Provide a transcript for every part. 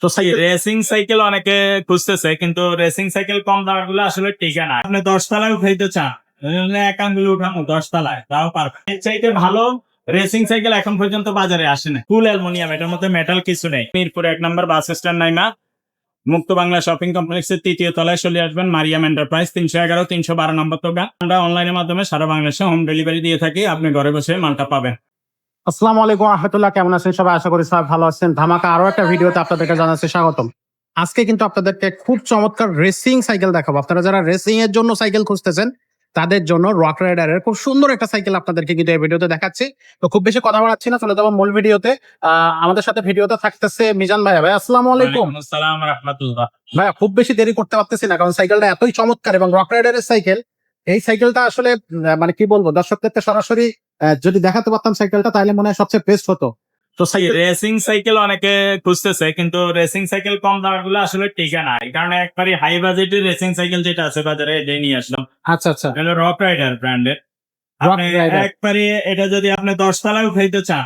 তো racing cycle অনেকে খুঁজতেছে, কিন্তু রেসিং সাইকেল কম দামের গুলো আসলে টিকে না। আপনি 10 তলায় উঠাইতে চান, এক আঙ্গুলে উঠানো 10 তলায়, তাও পারবে। এর চাইতে ভালো রেসিং সাইকেল এখন পর্যন্ত বাজারে আসে না। ফুল অ্যালুমিনিয়াম, এটার মধ্যে মেটাল কিছু নেই। মিরপুর 1 নম্বর বাস স্ট্যান্ড নাইমা মুক্ত বাংলা শপিং কমপ্লেক্সের 3য় তলায় চলে আসবেন। মারিয়াম এন্টারপ্রাইজ, 311 312 নম্বর দোকান। আমরা অনলাইনের মাধ্যমে সারা বাংলাদেশে হোম ডেলিভারি দিয়ে থাকি। আপনি ঘরে বসে মালটা পাবেন। আসসালামু আলাইকুম রাহমাতুল্লাহ, কেমন আছেন সবাই? আশা করি সবাই ভালো আছেন। ধামাকা আরো একটা ভিডিওতে আপনাদেরকে জানাচ্ছি স্বাগতম। আজকে কিন্তু আপনাদেরকে খুব চমৎকার রেসিং সাইকেল দেখাবো। আপনারা যারা রেসিং এর জন্য সাইকেল খুঁজতেছেন তাদের জন্য রক রাইডারের খুব সুন্দর একটা সাইকেল আপনাদেরকে কিন্তু এই ভিডিওতে দেখাচ্ছি। তো খুব বেশি কথা বাড়াচ্ছি না, চলে যাবো মূল ভিডিওতে। আমাদের সাথে ভিডিওতে থাকতেছে মিজান ভাইয়া। ভাই আসসালামু আলাইকুম। আসসালাম রাহমাতুল্লাহ। ভাইয়া খুব বেশি দেরি করতে পারতেছি না, কারণ সাইকেলটা এতই চমৎকার এবং রক রাইডারের সাইকেল। এই সাইকেলটা আসলে মানে কি বলবো, দর্শকদেরকে সরাসরি যদি দেখাতে পারতাম সাইকেলটা, তাহলে মনে হয় সবচেয়ে বেস্ট হতো। তো রেসিং সাইকেল অনেকে খুঁজতেছে, কিন্তু রেসিং সাইকেল কম দামের গুলো আসলে টিকে না। এই কারণে একবারে হাই বাজেটের রেসিং সাইকেল যেটা আছে বাজারে, এটাই নিয়ে আসলাম। আচ্ছা আচ্ছা, রক রাইডার ব্র্যান্ডের। রক রাইডার একবারে এটা যদি আপনি 10 তলায় উঠাইতে চান,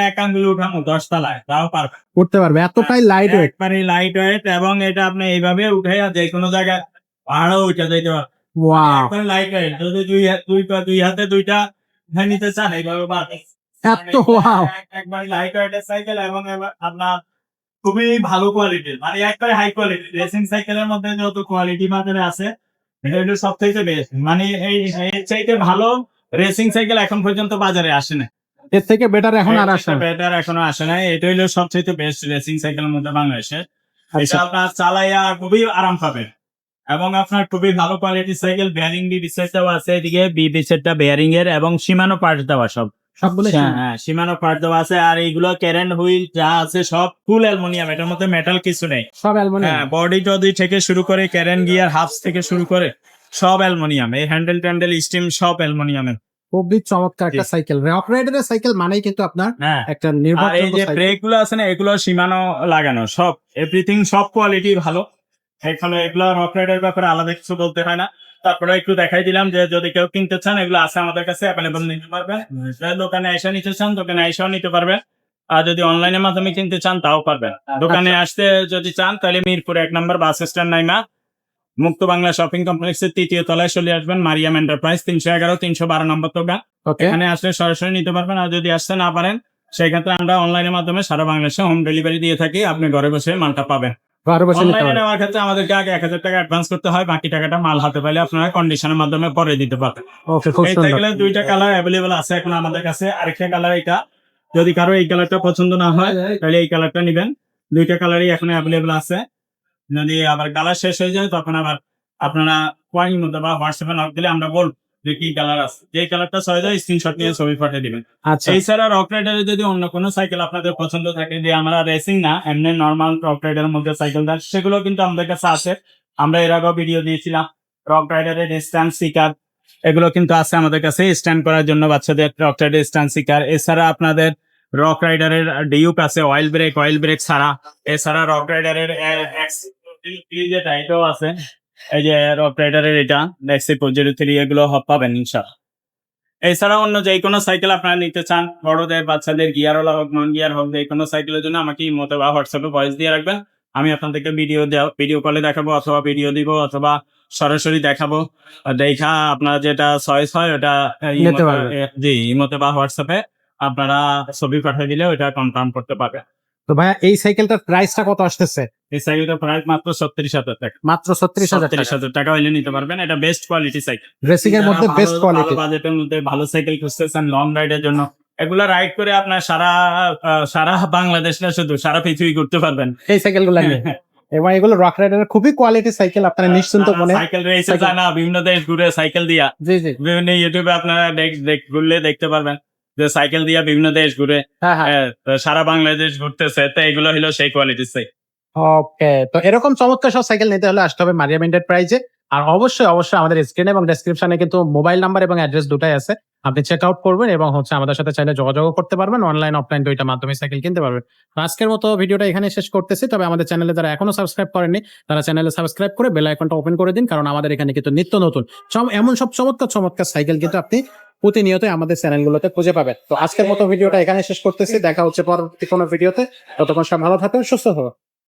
এক আঙ্গুলে উঠানো 10 তলায়, তাও পারবে। করতে পারবে, এতটাই লাইট ওয়েট। একবারে লাইট ওয়েট, এবং এটা আপনি এইভাবে উঠাইয়া যে কোনো জায়গায় পাহাড়ও উঠে যাইতে পারবেন। ওয়াও, একবারে লাইট ওয়েট। যদি দুই হাতে দুইটা নিতে চান, এইভাবে পারবে। এত ওয়াও। একবার লাইট ওয়েটের সাইকেল, এবং আপনার খুবই ভালো কোয়ালিটির, মানে একবারে হাই কোয়ালিটি। রেসিং সাইকেলের মধ্যে যত কোয়ালিটি বাজারে আছে, এটা হলো সবথেকে বেস্ট। মানে এর চাইতে ভালো রেসিং সাইকেল এখন পর্যন্ত বাজারে আসে না। এর থেকে বেটার এখন আর আসে না। বেটার এখনো আসে না। এটা হলো সবচেয়ে বেস্ট রেসিং সাইকেলের মধ্যে বাংলাদেশে। এটা আচ্ছা, আপনার চালাইয়া খুবই আরাম পাবেন, এবং আপনার খুবই ভালো কোয়ালিটির সাইকেল। বেয়ারিং বি বিসেটটাও আছে, এদিকে বি বিসেটটা বেয়ারিং এর, এবং সীমানো পার্টস দেওয়া সব। সবগুলো হ্যাঁ, সীমানো পার্ট দেওয়া আছে। আর এইগুলো ক্যারেন হুইল যা আছে সব ফুল অ্যালুমিনিয়াম, এটার মধ্যে মেটাল কিছু নেই। সব অ্যালুমিনিয়াম। হ্যাঁ, বডি টডি থেকে শুরু করে ক্যারেন গিয়ার হাফস থেকে শুরু করে সব অ্যালুমিনিয়াম। এই হ্যান্ডেল ট্যান্ডেল স্টিম সব অ্যালুমিনিয়ামের। খুবই চমৎকার একটা সাইকেল। রক রাইডারের সাইকেল মানেই কিন্তু আপনার হ্যাঁ, একটা আর এই নির্ভরযোগ্য যে সাইকেল। ব্রেক গুলো আছে না, এগুলো সীমানো লাগানো, সব এভরিথিং সব কোয়ালিটি ভালো। এখানে এগুলো রক রাইডার ব্যাপারে আলাদা কিছু বলতে হয় না। তারপরে একটু দেখাই দিলাম যে যদি কেউ কিনতে চান, এগুলো আছে আমাদের কাছে অ্যাভেলেবল, নিতে পারবে। দোকানে এসে নিতে চান, দোকানে এসেও নিতে পারবে। আর যদি অনলাইনের মাধ্যমে কিনতে চান, তাও পারবেন। দোকানে আসতে যদি চান, তাহলে মিরপুর 1 নম্বর বাস স্ট্যান্ড নাইমা মুক্ত বাংলা শপিং কমপ্লেক্সের 3য় তলায় চলে আসবেন। মারিয়াম এন্টারপ্রাইজ, 311 312 নম্বর দোকান। ওকে, এখানে আসলে সরাসরি নিতে পারবেন। আর যদি আসতে না পারেন, সেক্ষেত্রে আমরা অনলাইনের মাধ্যমে সারা বাংলাদেশে হোম ডেলিভারি দিয়ে থাকি। আপনি ঘরে বসে মালটা পাবেন। ঘরে বসে নিতে অনলাইনে পারবে। নেওয়ার ক্ষেত্রে আমাদেরকে আগে 1000 টাকা অ্যাডভান্স করতে হয়, বাকি টাকাটা মাল হাতে পাইলে আপনারা কন্ডিশনের মাধ্যমে পরে দিতে পারবেন। ওকে, খুব এই সুন্দর। সাইকেলের 2টা কালার অ্যাভেলেবল আছে এখন আমাদের কাছে। আরেকটা কালার এটা, যদি কারো এই কালারটা পছন্দ না হয়, তাহলে এই কালারটা নিবেন। 2টা কালারই এখন অ্যাভেলেবল আছে। যদি আবার কালার শেষ হয়ে যায়, তখন আবার আপনারা কোয়ারির মধ্যে বা হোয়াটসঅ্যাপে নক দিলে আমরা বলবো যে কি কালার আছে। যে কালারটা চয়েস হয়, স্ক্রিনশট নিয়ে ছবি পাঠিয়ে দিবেন। আচ্ছা, এছাড়া রক রাইডারে যদি অন্য কোনো সাইকেল আপনাদের পছন্দ থাকে, যে আমরা রেসিং না, এমনি নর্মাল রক রাইডারের মধ্যে সাইকেল দেন, সেগুলো কিন্তু আমাদের কাছে আছে। আমরা এর আগেও ভিডিও দিয়েছিলাম। রক রাইডারের স্ট্যান্ড সিকার, এগুলো কিন্তু আছে আমাদের কাছে স্ট্যান্ড করার জন্য বাচ্চাদের। রক রাইডার স্ট্যান্ড সিকার, এছাড়া আপনাদের রক রাইডারের ডিউক আছে, অয়েল ব্রেক ছাড়া। এছাড়া রক রাইডারের যেটা এটাও আছে। এই যে রক রাইডারের এটা নেক্সট 403, এগুলো পাবেন ইনশাআল্লাহ। এছাড়া অন্য যে কোনো সাইকেল আপনারা নিতে চান, বড়দের বাচ্চাদের, গিয়ারওয়ালা হোক নন গিয়ার হোক, যে কোনো সাইকেলের জন্য আমাকে ইমোতে বা হোয়াটসঅ্যাপে ভয়েস দিয়ে রাখবেন। আমি আপনাদেরকে ভিডিও কলে দেখাবো, অথবা ভিডিও দিব, অথবা সরাসরি দেখাবো। দেখা আপনারা যেটা চয়েস হয় ওটা নিতে পারবে। জি, ইমোতে বা হোয়াটসঅ্যাপে আপনারা ছবি পাঠিয়ে দিলে ওটা কনফার্ম করতে পারবে। তো ভাইয়া এই সাইকেলটার প্রাইসটা কত আসতেছে? এই সাইকেলটার প্রাইস মাত্র 36,000 টাকা। মাত্র 36,000 টাকা। 36,000 টাকা হইলে নিতে পারবেন। এটা বেস্ট কোয়ালিটি সাইকেল। রেসিং এর মধ্যে বেস্ট কোয়ালিটি। বাজেটের মধ্যে ভালো সাইকেল খুঁজতেছেন লং রাইডের জন্য, এগুলা রাইড করে আপনার সারা বাংলাদেশ না, শুধু সারা পৃথিবী ঘুরতে পারবেন এই সাইকেলগুলো নিয়ে। এবং এগুলো রক রাইডারের খুবই কোয়ালিটি সাইকেল, আপনারা নিশ্চিন্ত মনে। সাইকেল রেসে যায় না, বিভিন্ন দেশ ঘুরে সাইকেল দিয়া। জি জি, বিভিন্ন ইউটিউবে আপনারা ঘুরলে দেখতে পারবেন যে সাইকেল দিয়া বিভিন্ন দেশ ঘুরে। হ্যাঁ হ্যাঁ। তো সারা বাংলাদেশ ঘুরতেছে, তো এগুলো হলো সেই কোয়ালিটির সাইকেল। ওকে, তো এরকম চমৎকার সব সাইকেল নিতে হলে আসতে হবে মারিয়াম এন্টারপ্রাইজে। আর অবশ্যই আমাদের স্ক্রিনে এবং ডেসক্রিপশনে কিন্তু মোবাইল নাম্বার এবং অ্যাড্রেস দুটাই আছে। আপনি চেক আউট করবেন এবং আমাদের সাথে চাইলে যোগাযোগ করতে পারবেন। অনলাইন অফলাইন দুইটা মাধ্যমে সাইকেল কিনতে পারবেন। তো আজকের মতো ভিডিওটা এখানে শেষ করতেছি। তবে আমাদের চ্যানেলে যারা এখনো সাবস্ক্রাইব করেননি, তারা চ্যানেলে সাবস্ক্রাইব করে বেল আইকনটা ওপেন করে দিন, কারণ আমাদের এখানে কিন্তু নিত্য নতুন এমন সব চমৎকার সাইকেল কিন্তু আপনি প্রতিনিয়ত আমাদের চ্যানেলগুলোতে খুঁজে পাবেন। তো আজকের মতো ভিডিওটা এখানে শেষ করতেছি। দেখা হচ্ছে পরবর্তী কোনো ভিডিওতে। ততক্ষণ সব ভালো থাকবেন, সুস্থ থাকবেন।